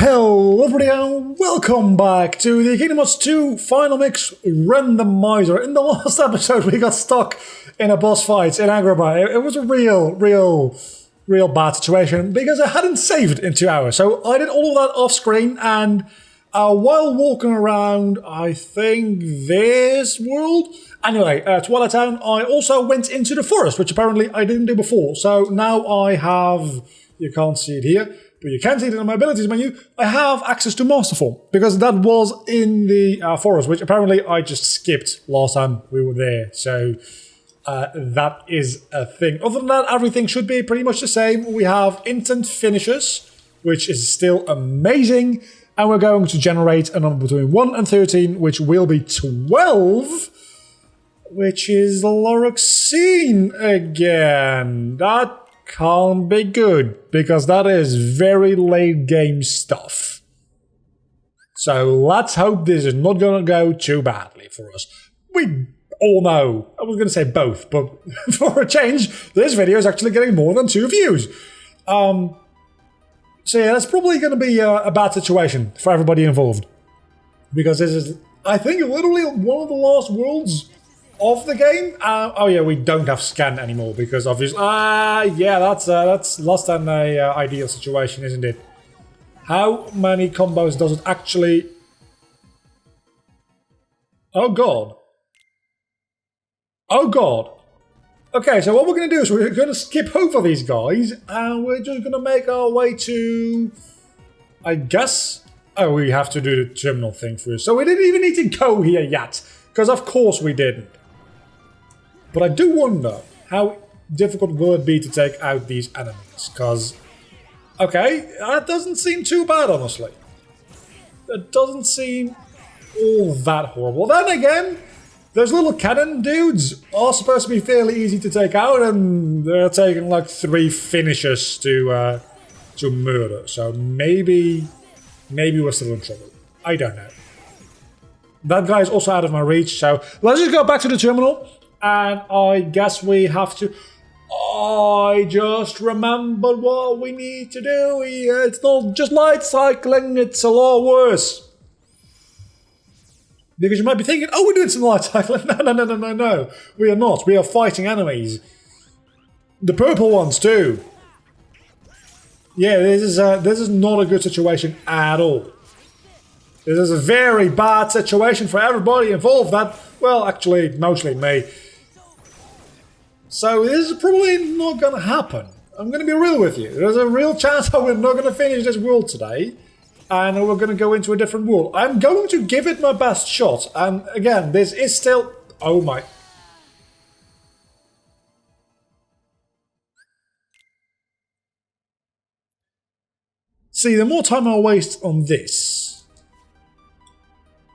Hello everybody and welcome back to the Kingdom Hearts 2 Final Mix Randomizer. In the last episode we got stuck in a boss fight in Agrabah. It was a real bad situation because I hadn't saved in 2 hours. So I did all of that off screen and while walking around, I think this world. Anyway, Twilight Town, I also went into the forest, which apparently I didn't do before. So now I have, you can't see it here, but you can see it in the abilities menu, I have access to Master Form, because that was in the forest, which apparently I just skipped last time we were there. So that is a thing. Other than that, everything should be pretty much the same. We have instant finishes, which is still amazing. And we're going to generate a number between 1 and 13, which will be 12, which is the Loroxine again. That can't be good, because that is very late game stuff. So let's hope this is not going to go too badly for us. We all know, I was going to say both, but for a change, this video is actually getting more than 2 views. So yeah, that's probably going to be a bad situation for everybody involved. Because this is, I think, literally one of the last worlds of the game. Oh yeah, we don't have scan anymore because obviously... yeah, that's less than an ideal situation, isn't it? How many combos does it actually... Oh god. Oh god. Okay, so what we're going to do is we're going to skip over these guys and we're just going to make our way to... I guess... Oh, we have to do the terminal thing first. So we didn't even need to go here yet, because of course we didn't. But I do wonder how difficult will it be to take out these enemies, because... Okay, that doesn't seem too bad, honestly. That doesn't seem all that horrible. Then again... Those little cannon dudes are supposed to be fairly easy to take out, and they're taking like 3 finishers to murder. So maybe we're still in trouble. I don't know. That guy is also out of my reach, so let's just go back to the terminal, and I guess we have to... I just remembered what we need to do here. It's not just light cycling, it's a lot worse. Because you might be thinking, oh, we're doing some light cycling. No. We are not. We are fighting enemies. The purple ones, too. Yeah, this is not a good situation at all. This is a very bad situation for everybody involved. That, well, actually, mostly me. So this is probably not going to happen. I'm going to be real with you. There's a real chance that we're not going to finish this world today. And we're going to go into a different world. I'm going to give it my best shot. And again, this is still... Oh my... See, the more time I waste on this,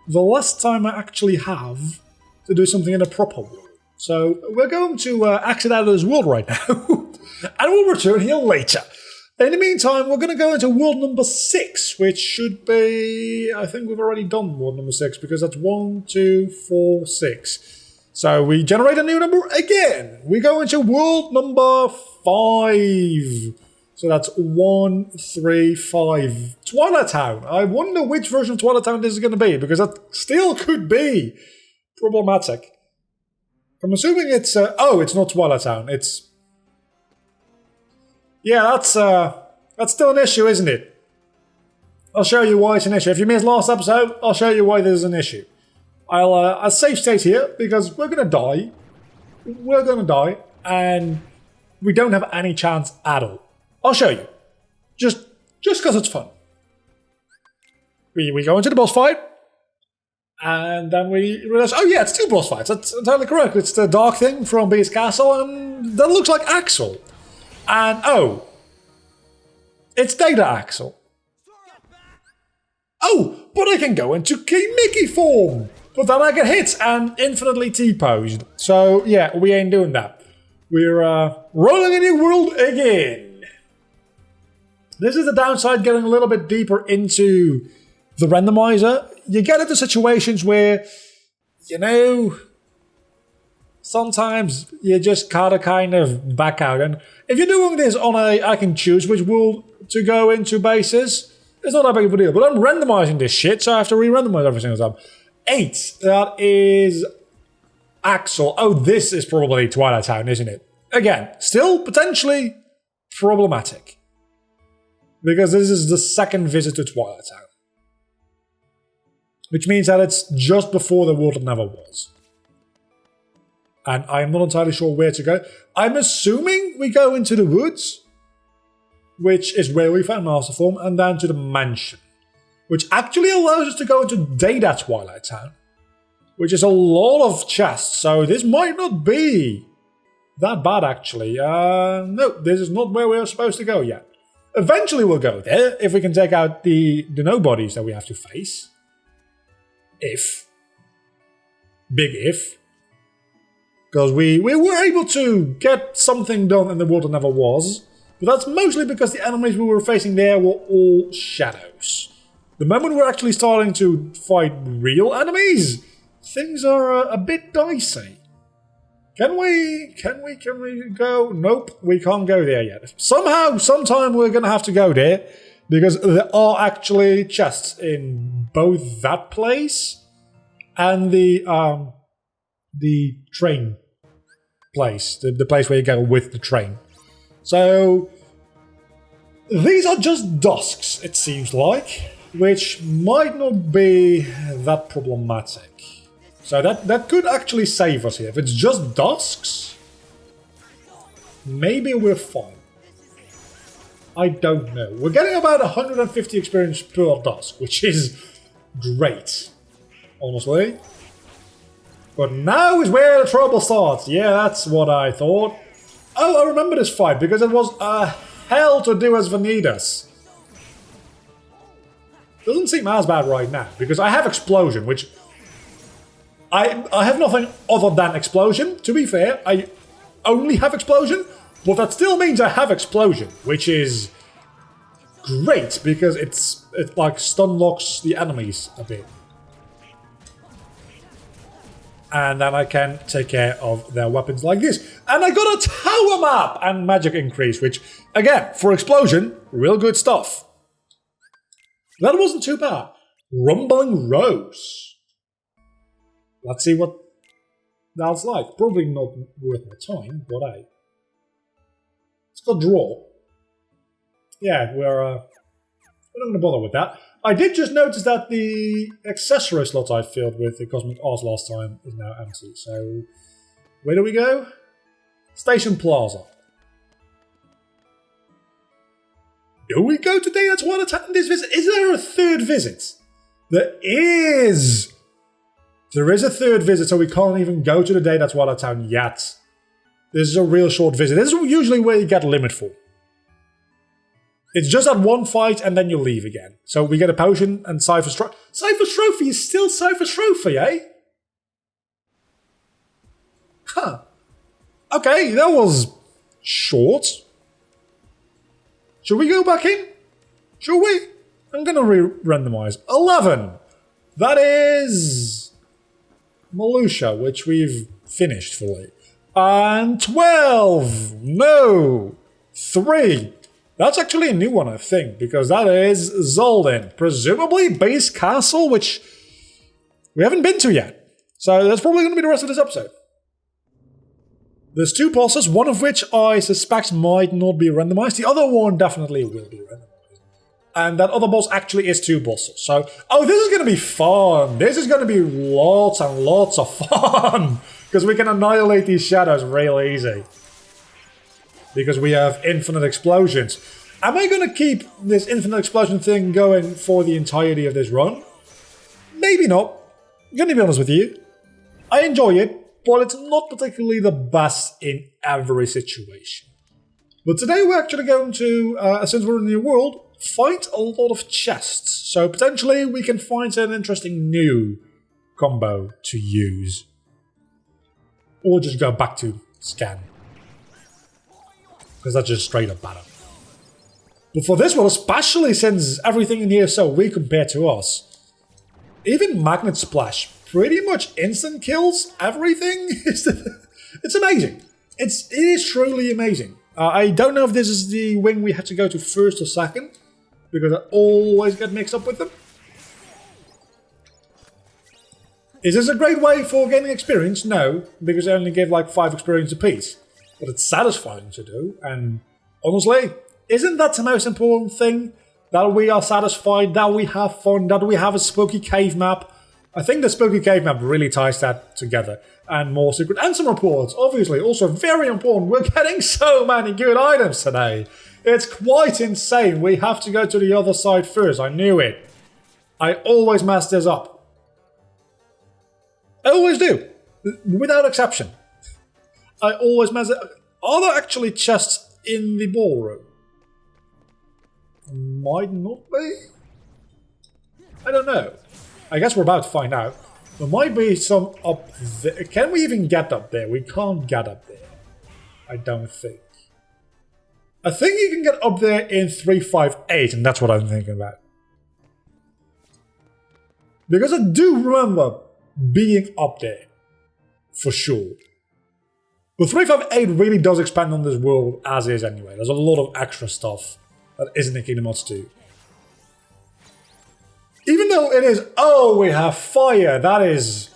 the less time I actually have to do something in a proper world. So we're going to exit out of this world right now. And we'll return here later. In the meantime, we're going to go into world number 6, which should be... I think we've already done world number 6, because that's 1, 2, 4, 6. So we generate a new number again. We go into world number 5. So that's 1, 3, 5. Twilight Town. I wonder which version of Twilight Town this is going to be, because that still could be problematic. I'm assuming it's... oh, it's not Twilight Town. It's... Yeah, that's still an issue, isn't it? I'll show you why it's an issue. If you missed last episode, I'll show you why there's an issue. I'll save state here, because we're going to die. We're going to die, and we don't have any chance at all. I'll show you. Just because it's fun. We go into the boss fight, and then we realize, oh yeah, it's 2 boss fights. That's entirely correct. It's the dark thing from Beast Castle, and that looks like Axel. And, oh, it's Data Axel. Oh, but I can go into King Mickey form. But then I get hit and infinitely T-posed. So, yeah, we ain't doing that. We're rolling a new world again. This is the downside, getting a little bit deeper into the randomizer. You get into situations where, you know... Sometimes you just gotta kind of back out. And if you're doing this on a I can choose which world to go into basis, It's not that big of a deal. But I'm randomizing this shit, so I have to re-randomize every single time. 8. That is Axel. Oh, this is probably Twilight Town, isn't it? Again, still potentially problematic. Because this is the second visit to Twilight Town. Which means that it's just before the world that never was. And I'm not entirely sure where to go. I'm assuming we go into the woods, which is where we found Master Form, and then to the mansion, which actually allows us to go into Data Twilight Town, which is a lot of chests, so this might not be that bad actually. No, this is not where we're supposed to go yet. Eventually we'll go there, if we can take out the nobodies that we have to face. If. Big if. Because we were able to get something done in the world that never was, but that's mostly because the enemies we were facing there were all shadows. The moment we're actually starting to fight real enemies, things are a bit dicey. Can we go? Nope, we can't go there yet. Somehow, sometime we're going to have to go there, because there are actually chests in both that place and the train place, the place where you go with the train. So these are just dusks, it seems like, which might not be that problematic. So that could actually save us here. If it's just dusks, maybe we're fine. I don't know. We're getting about 150 experience per dusk, which is great, honestly. But now is where the trouble starts. Yeah, that's what I thought. Oh, I remember this fight, because it was a hell to do as Vanitas. Doesn't seem as bad right now, because I have Explosion, which... I have nothing other than Explosion, to be fair. I only have Explosion, but that still means I have Explosion, which is great, because it like stun locks the enemies a bit. And then I can take care of their weapons like this. And I got a tower map and magic increase, which, again, for Explosion, real good stuff. That wasn't too bad. Rumbling Rose. Let's see what that's like. Probably not worth my time, but hey. It's got draw. Yeah, we're not going to bother with that. I did just notice that the accessory slot I filled with the Cosmic Arts last time is now empty. So, where do we go? Station Plaza. Do we go to Data Twilight Town in this visit? Is there a third visit? There is! There is a third visit, so we can't even go to the Data Twilight Town yet. This is a real short visit. This is usually where you get limit for. It's just that one fight and then you leave again. So we get a potion and Cypher's Trophy. Cypher's Trophy is still Cypher's Trophy, eh? Huh. Okay, that was short. Should we go back in? Shall we? I'm gonna re-randomize. 11! That is... Malusha, which we've finished fully. And 12! No! 3! That's actually a new one, I think, because that is Zolden. Presumably Base Castle, which we haven't been to yet. So that's probably going to be the rest of this episode. There's 2 bosses, one of which I suspect might not be randomized. The other one definitely will be randomized. And that other boss actually is 2 bosses. So, oh, this is going to be fun. This is going to be lots and lots of fun. Because we can annihilate these shadows real easy. Because we have infinite explosions. Am I going to keep this infinite explosion thing going for the entirety of this run? Maybe not. I'm going to be honest with you. I enjoy it, but it's not particularly the best in every situation. But today we're actually going to, since we're in the new world, fight a lot of chests. So potentially we can find an interesting new combo to use. Or just go back to scan. Because that's just straight up better. But for this one, especially since everything in here is so weak compared to us, even Magnet Splash pretty much instant kills everything. It's amazing. It is truly amazing. I don't know if this is the wing we had to go to first or second, because I always get mixed up with them. Is this a great way for gaining experience? No, because I only give like 5 experience apiece. But it's satisfying to do, and honestly, isn't that the most important thing? That we are satisfied, that we have fun, that we have a spooky cave map. I think the spooky cave map really ties that together. And more secret, and some reports, obviously, also very important. We're getting so many good items today. It's quite insane. We have to go to the other side first, I knew it. I always mess this up. I always do, without exception. I always mess it up. Are there actually chests in the ballroom? Might not be. I don't know. I guess we're about to find out. There might be some up there. Can we even get up there? We can't get up there. I don't think. I think you can get up there in 358, and that's what I'm thinking about. Because I do remember being up there. For sure. But 358 really does expand on this world as is anyway. There's a lot of extra stuff that isn't in Kingdom Hearts 2. Even though it is, oh, we have fire. That is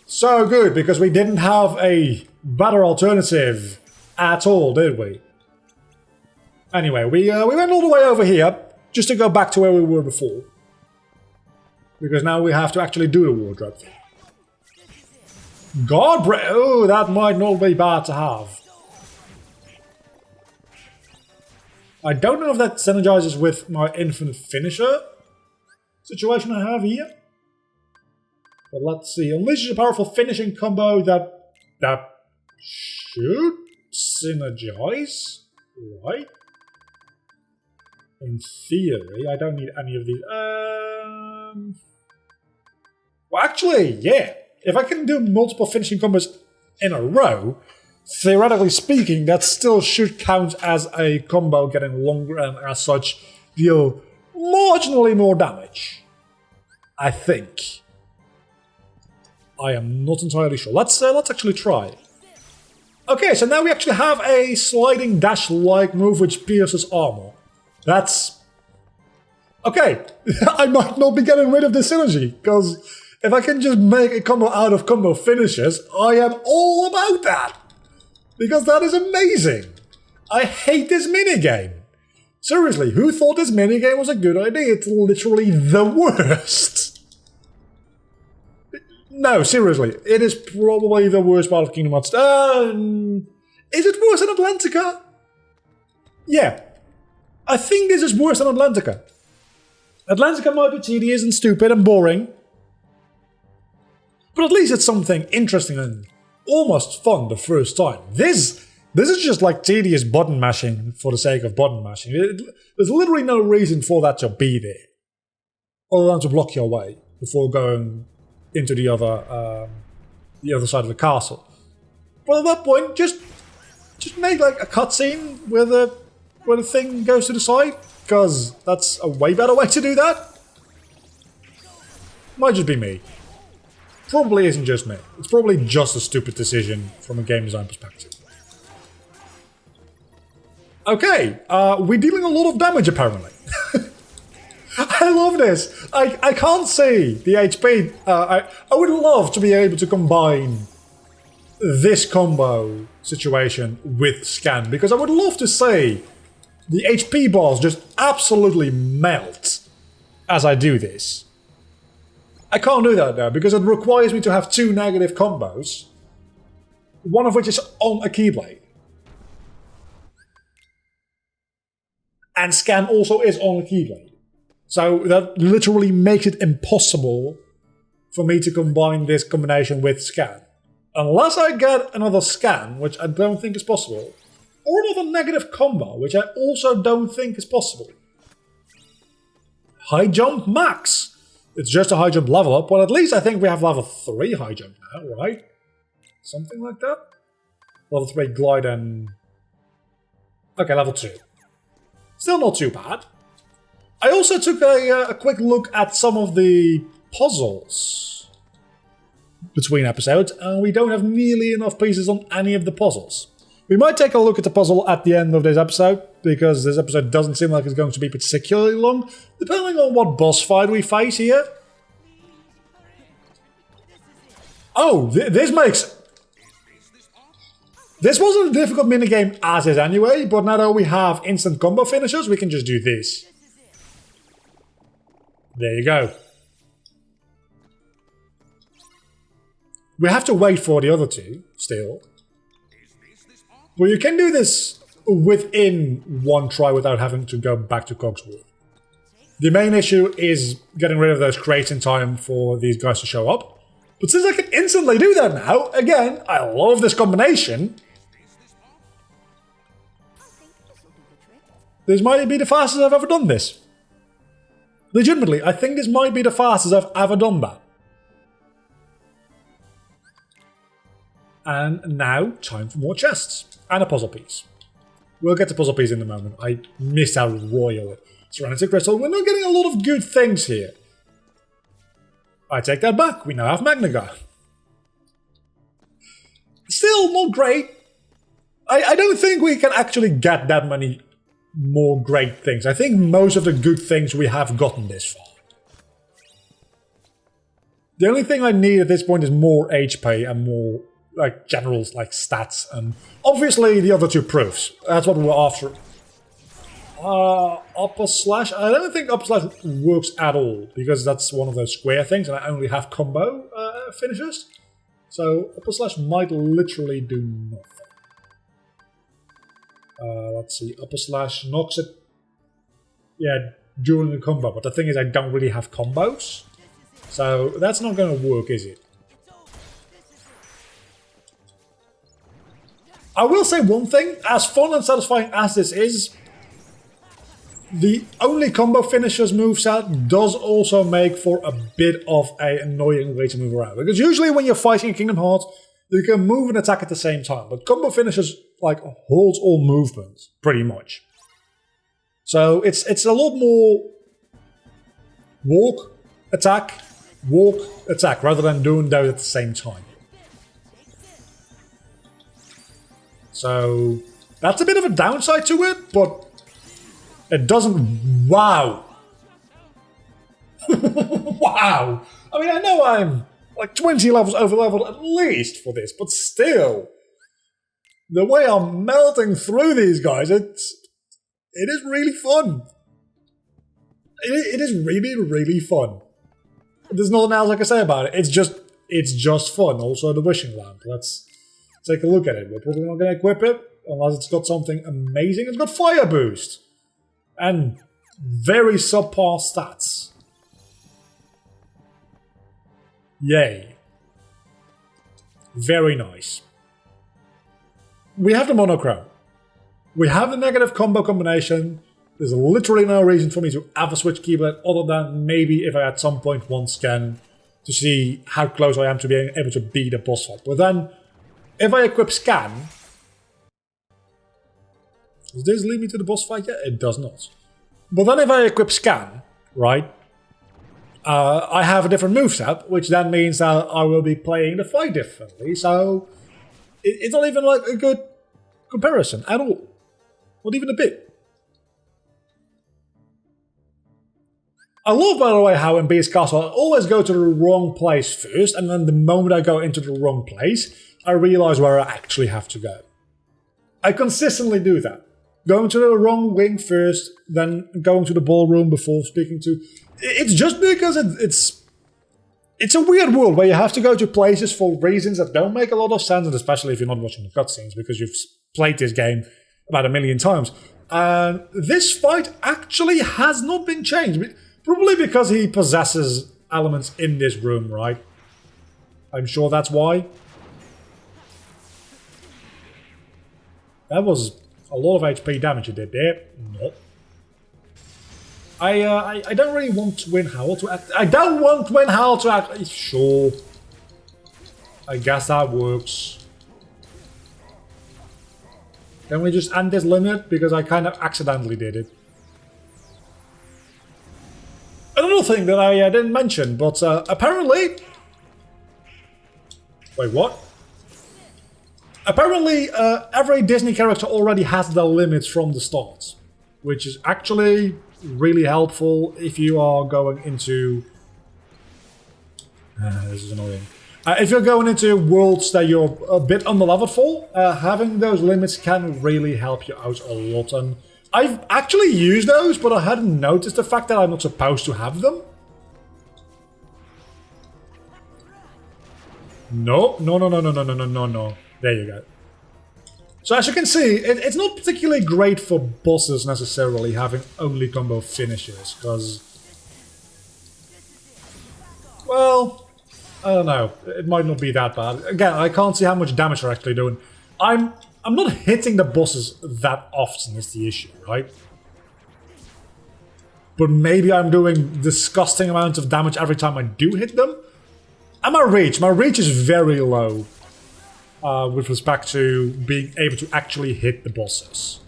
so good because we didn't have a better alternative at all, did we? Anyway, we went all the way over here just to go back to where we were before. Because now we have to actually do the wardrobe thing. God, oh, that might not be bad to have. I don't know if that synergizes with my infinite finisher situation I have here. But let's see. Unleashes a powerful finishing combo that should synergize, right? In theory, I don't need any of these. Well, actually, yeah. If I can do multiple finishing combos in a row, theoretically speaking, that still should count as a combo getting longer and as such deal marginally more damage. I think. I am not entirely sure. Let's actually try. Okay, so now we actually have a sliding dash-like move which pierces armor. That's... Okay, I might not be getting rid of this synergy, because if I can just make a combo out of combo finishes, I am all about that. Because that is amazing. I hate this minigame. Seriously, who thought this minigame was a good idea? It's literally the worst. No, seriously, it is probably the worst part of Kingdom Hearts. Is it worse than Atlantica? Yeah. I think this is worse than Atlantica. Atlantica might be tedious and stupid and boring. But at least it's something interesting and almost fun the first time. This is just like tedious button mashing for the sake of button mashing. There's literally no reason for that to be there. Other than to block your way before going into the other side of the castle. But at that point, just make like a cutscene where the thing goes to the side, because that's a way better way to do that. Might just be me. Probably isn't just me. It's probably just a stupid decision from a game design perspective. Okay, we're dealing a lot of damage apparently. I love this. I can't see the HP. I would love to be able to combine this combo situation with scan, because I would love to see the HP bars just absolutely melt as I do this. I can't do that though, because it requires me to have 2 negative combos, one of which is on a Keyblade. And scan also is on a Keyblade. So that literally makes it impossible for me to combine this combination with scan. Unless I get another scan, which I don't think is possible, or another negative combo, which I also don't think is possible. High jump max! It's just a high jump level up. Well, at least I think we have level 3 high jump now, right? Something like that? Level 3 glide and... Okay, level 2. Still not too bad. I also took a quick look at some of the puzzles between episodes, and we don't have nearly enough pieces on any of the puzzles. We might take a look at the puzzle at the end of this episode, because this episode doesn't seem like it's going to be particularly long, depending on what boss fight we face here. Oh, this makes... This wasn't a difficult minigame as is anyway, but now that we have instant combo finishers, we can just do this. There you go. We have to wait for the other two, still. But you can do this within one try without having to go back to Cogsworth. The main issue is getting rid of those crates in time for these guys to show up. But since I can instantly do that now, again, I love this combination. This might be the fastest I've ever done this. Legitimately, I think this might be the fastest I've ever done that. And now, time for more chests. And a puzzle piece. We'll get to puzzle piece in a moment. I missed out royally. Serenity Crystal, we're not getting a lot of good things here. I take that back, we now have Magnagar. Still not great. I don't think we can actually get that many more great things. I think most of the good things we have gotten this far. The only thing I need at this point is more HP and more like general like stats, and obviously the other two proofs. That's what we're after. Upper slash. I don't think upper slash works at all because that's one of those square things, and I only have combo finishers. So upper slash might literally do nothing. Let's see. Upper slash knocks it. Yeah, during the combo. But the thing is, I don't really have combos, so that's not going to work, is it? I will say one thing, as fun and satisfying as this is, the only combo finishers moveset does also make for a bit of an annoying way to move around. Because usually when you're fighting in Kingdom Hearts, you can move and attack at the same time. But combo finishers like holds all movement, pretty much. So it's a lot more walk, attack, rather than doing those at the same time. So that's a bit of a downside to it, but it doesn't... Wow. Wow. I mean, I know I'm like 20 levels over leveled at least for this, but still, the way I'm melting through these guys, it is really fun. It is really, really fun. There's nothing else I can say about it. It's just fun. Also, the wishing lamp. Let's take a look at it. We're probably not going to equip it unless it's got something amazing. It's got fire boost and very subpar stats. Yay. Very nice. We have the monochrome. We have the negative combo combination. There's literally no reason for me to ever switch keyblade other than maybe if I at some point want scan to see how close I am to being able to beat a boss fight. But then, if I equip scan, does this lead me to the boss fight yet? It does not. But then if I equip scan, right, I have a different moveset, which then means that I will be playing the fight differently. So it's not even like a good comparison at all. Not even a bit. I love, by the way, how in Beast Castle I always go to the wrong place first, and then the moment I go into the wrong place, I realize where I actually have to go. I consistently do that. Going to the wrong wing first, then going to the ballroom before speaking to... It's just because it's a weird world where you have to go to places for reasons that don't make a lot of sense, and especially if you're not watching the cutscenes, because you've played this game about 1,000,000 times. And this fight actually has not been changed. Probably because he possesses elements in this room, right? I'm sure that's why. That was a lot of HP damage you did there. No. I don't really want Twin Howl to act. I don't want Twin Howl to act. Sure. I guess that works. Can we just end this limit? Because I kind of accidentally did it. Another thing that I didn't mention, but apparently... Wait, what? Apparently, every Disney character already has the limits from the start, which is actually really helpful if you are going into... this is annoying. If you're going into worlds that you're a bit underleveled for, having those limits can really help you out a lot. And I've actually used those, but I hadn't noticed the fact that I'm not supposed to have them. No. There you go. So as you can see, it's not particularly great for bosses necessarily having only combo finishes, because... well, I don't know. It might not be that bad. Again, I can't see how much damage they're actually doing. I'm not hitting the bosses that often is the issue, right? But maybe I'm doing disgusting amounts of damage every time I do hit them. And my reach is very low with respect to being able to actually hit the bosses.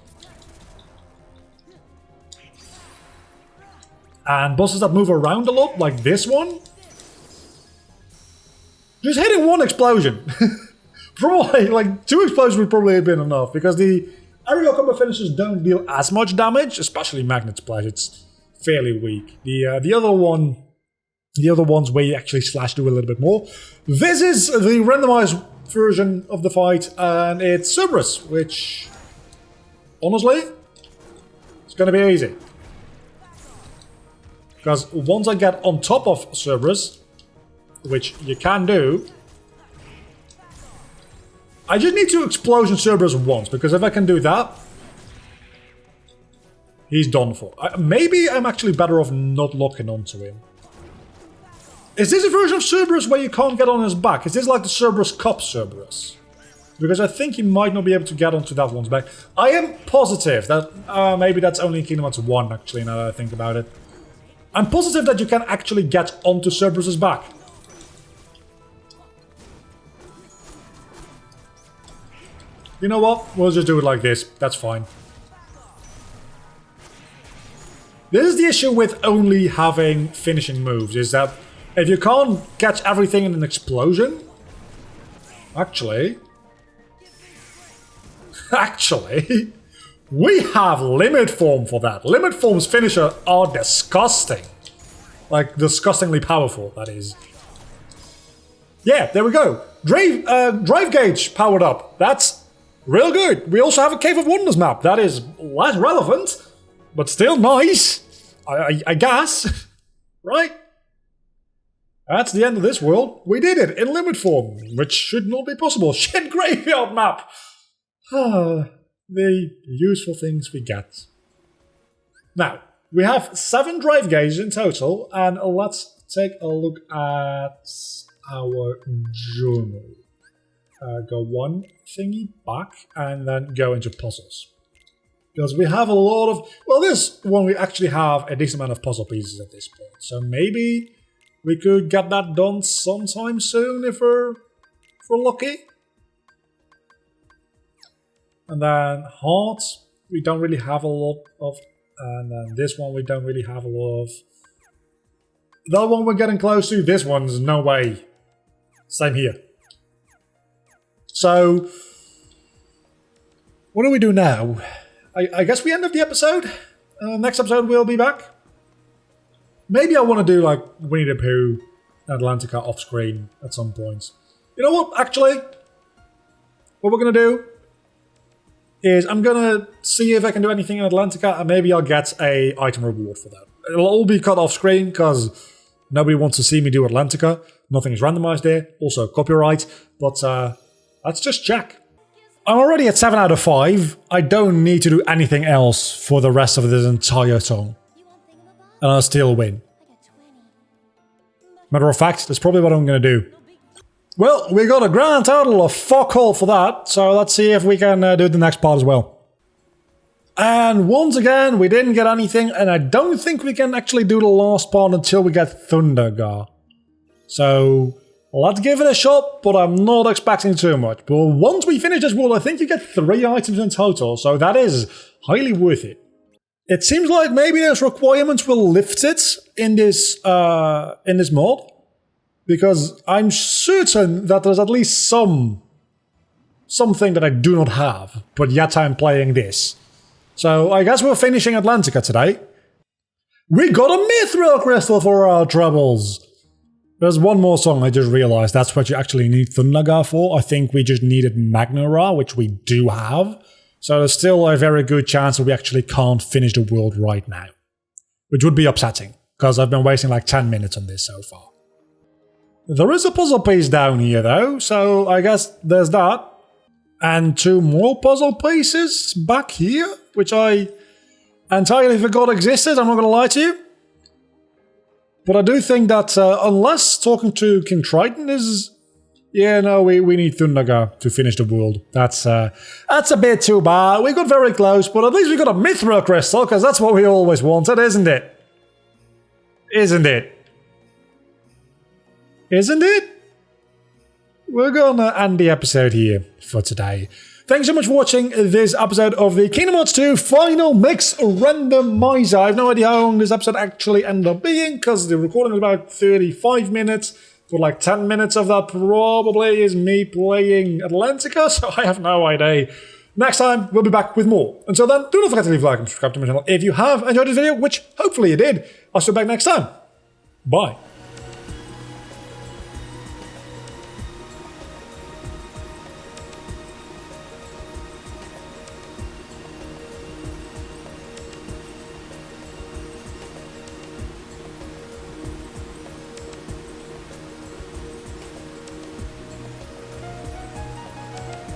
And bosses that move around a lot, like this one, just hitting one explosion. Probably, like, 2 explosions would probably have been enough, because the aerial combo finishers don't deal as much damage, especially Magnet Splash. It's fairly weak. The other ones where you actually slash do a little bit more. This is the randomized version of the fight, and it's Cerberus, which, honestly, it's gonna be easy. Because once I get on top of Cerberus, which you can do, I just need to explosion Cerberus once, because if I can do that, he's done for. Maybe I'm actually better off not locking onto him. Is this a version of Cerberus where you can't get on his back? Is this like the Cerberus Cup Cerberus? Because I think you might not be able to get onto that one's back. I am positive that... maybe that's only in Kingdom Hearts 1, actually, now that I think about it. I'm positive that you can actually get onto Cerberus's back. You know what? We'll just do it like this. That's fine. This is the issue with only having finishing moves, is that if you can't catch everything in an explosion... Actually, we have Limit Form for that. Limit Form's finisher are disgusting. Like, disgustingly powerful, that is. Yeah, there we go. Drive Gauge powered up. That's real good. We also have a Cave of Wonders map. That is less relevant, but still nice. I guess. Right? That's the end of this world. We did it in Limit Form, which should not be possible. Shit Graveyard map! The useful things we get. Now, we have 7 drive gauges in total, and let's take a look at our journal. Go one thingy back, and then go into puzzles. Because we have a lot of... well, this one we actually have a decent amount of puzzle pieces at this point. So maybe we could get that done sometime soon if we're lucky. And then hearts, we don't really have a lot of. And then this one we don't really have a lot of. The other one we're getting close to, this one's no way. Same here. So, what do we do now? I guess we end of the episode. Next episode we'll be back. Maybe I want to do like Winnie the Pooh and Atlantica off screen at some point. You know what, actually? What we're going to do is I'm going to see if I can do anything in Atlantica, and maybe I'll get a item reward for that. It'll all be cut off screen because nobody wants to see me do Atlantica. Nothing is randomized there. Also copyright. But let's just check. I'm already at 7 out of 5. I don't need to do anything else for the rest of this entire song. And I'll still win. Matter of fact, that's probably what I'm going to do. Well, we got a grand total of fuck all for that, so let's see if we can do the next part as well. And once again, we didn't get anything, and I don't think we can actually do the last part until we get Thundergar. So, let's give it a shot, but I'm not expecting too much. But once we finish this world, I think you get 3 items in total, so that is highly worth it. It seems like maybe those requirements will lift it in this mod. Because I'm certain that there's at least some something that I do not have, but yet I'm playing this. So I guess we're finishing Atlantica today. We got a Mithril Crystal for our troubles! There's one more song I just realized that's what you actually need Thundaga for. I think we just needed Magnara, which we do have. So there's still a very good chance that we actually can't finish the world right now. Which would be upsetting, because I've been wasting like 10 minutes on this so far. There is a puzzle piece down here though, so I guess there's that. And 2 more puzzle pieces back here, which I entirely forgot existed, I'm not gonna lie to you. But I do think that unless talking to King Triton is... Yeah, no, we need Thundaga to finish the world. That's a bit too bad. We got very close, but at least we got a Mithril Crystal, because that's what we always wanted, isn't it? Isn't it? Isn't it? We're gonna end the episode here for today. Thanks so much for watching this episode of the Kingdom Hearts 2 Final Mix Randomizer. I have no idea how long this episode actually ended up being, because the recording is about 35 minutes, but like 10 minutes of that probably is me playing Atlantica, so I have no idea. Next time, we'll be back with more. Until then, do not forget to leave a like and subscribe to my channel if you have enjoyed this video, which hopefully you did. I'll see you back next time. Bye.